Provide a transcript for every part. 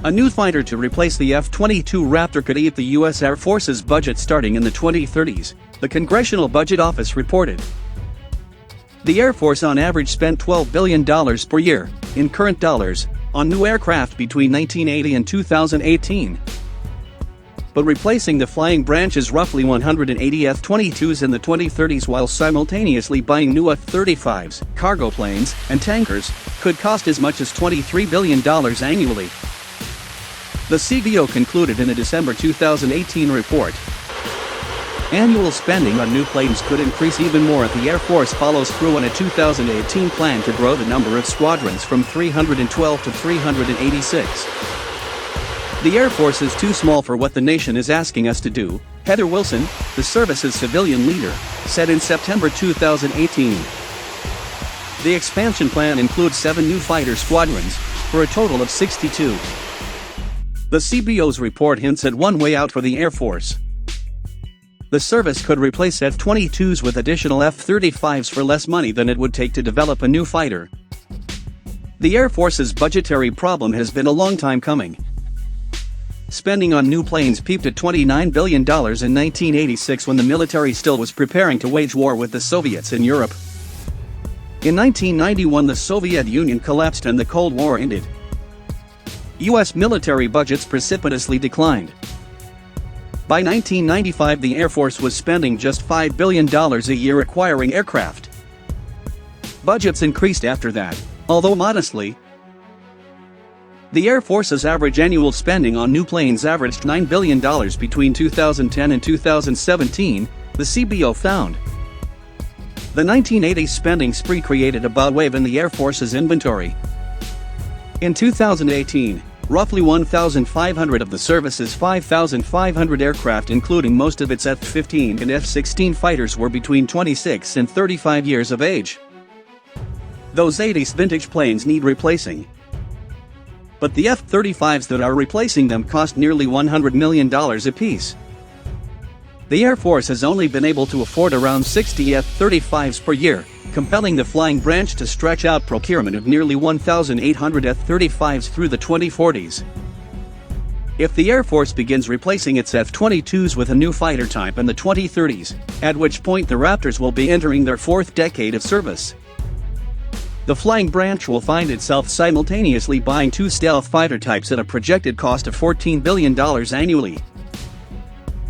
A new fighter to replace the F-22 Raptor could eat the U.S. Air Force's budget starting in the 2030s, the Congressional Budget Office reported. The Air Force on average spent $12 billion per year, in current dollars, on new aircraft between 1980 and 2018. But replacing the flying branch's roughly 180 F-22s in the 2030s while simultaneously buying new F-35s, cargo planes, and tankers, could cost as much as $23 billion annually. The CBO concluded in a December 2018 report. Annual spending on new planes could increase even more if the Air Force follows through on a 2018 plan to grow the number of squadrons from 312 to 386. The Air Force is too small for what the nation is asking us to do, Heather Wilson, the service's civilian leader, said in September 2018. The expansion plan includes 7 new fighter squadrons, for a total of 62. The CBO's report hints at one way out for the Air Force. The service could replace F-22s with additional F-35s for less money than it would take to develop a new fighter. The Air Force's budgetary problem has been a long time coming. Spending on new planes peaked at $29 billion in 1986 when the military still was preparing to wage war with the Soviets in Europe. In 1991 the Soviet Union collapsed and the Cold War ended. U.S. military budgets precipitously declined. By 1995 the Air Force was spending just $5 billion a year acquiring aircraft. Budgets increased after that, although modestly. The Air Force's average annual spending on new planes averaged $9 billion between 2010 and 2017, the CBO found. The 1980s spending spree created a bow wave in the Air Force's inventory. In 2018, roughly 1,500 of the service's 5,500 aircraft, including most of its F-15 and F-16 fighters, were between 26 and 35 years of age. Those 80s vintage planes need replacing. But the F-35s that are replacing them cost nearly $100 million apiece. The Air Force has only been able to afford around 60 F-35s per year, compelling the flying branch to stretch out procurement of nearly 1,800 F-35s through the 2040s. If the Air Force begins replacing its F-22s with a new fighter type in the 2030s, at which point the Raptors will be entering their 4th decade of service, the flying branch will find itself simultaneously buying 2 stealth fighter types at a projected cost of $14 billion annually.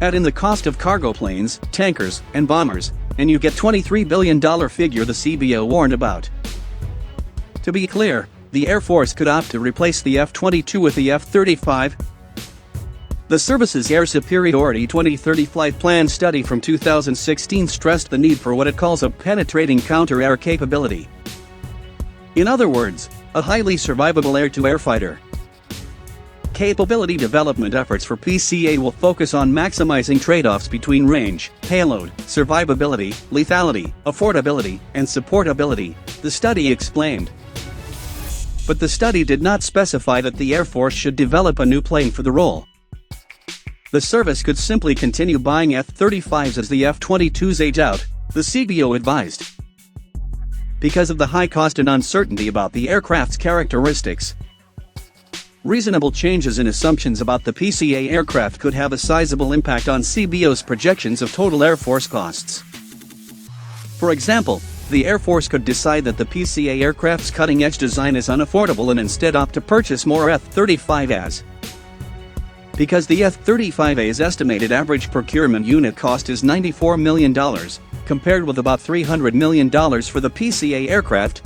Add in the cost of cargo planes, tankers, and bombers, and you get $23 billion figure the CBO warned about. To be clear, the Air Force could opt to replace the F-22 with the F-35. The service's Air Superiority 2030 Flight Plan study from 2016 stressed the need for what it calls a penetrating counter-air capability. In other words, a highly survivable air-to-air fighter. Capability development efforts for PCA will focus on maximizing trade-offs between range, payload, survivability, lethality, affordability, and supportability, the study explained. But the study did not specify that the Air Force should develop a new plane for the role. The service could simply continue buying F-35s as the F-22s age out, the CBO advised. Because of the high cost and uncertainty about the aircraft's characteristics, reasonable changes in assumptions about the PCA aircraft could have a sizable impact on CBO's projections of total Air Force costs. For example, the Air Force could decide that the PCA aircraft's cutting-edge design is unaffordable and instead opt to purchase more F-35As. Because the F-35A's estimated average procurement unit cost is $94 million, compared with about $300 million for the PCA aircraft,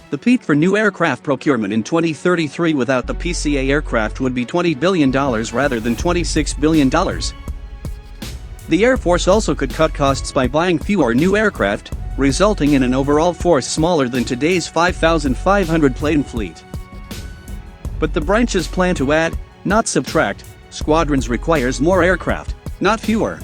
the peak for new aircraft procurement in 2033 without the PCA aircraft would be $20 billion rather than $26 billion. The Air Force also could cut costs by buying fewer new aircraft, resulting in an overall force smaller than today's 5,500 plane fleet. But the branch's plan to add, not subtract, squadrons requires more aircraft, not fewer.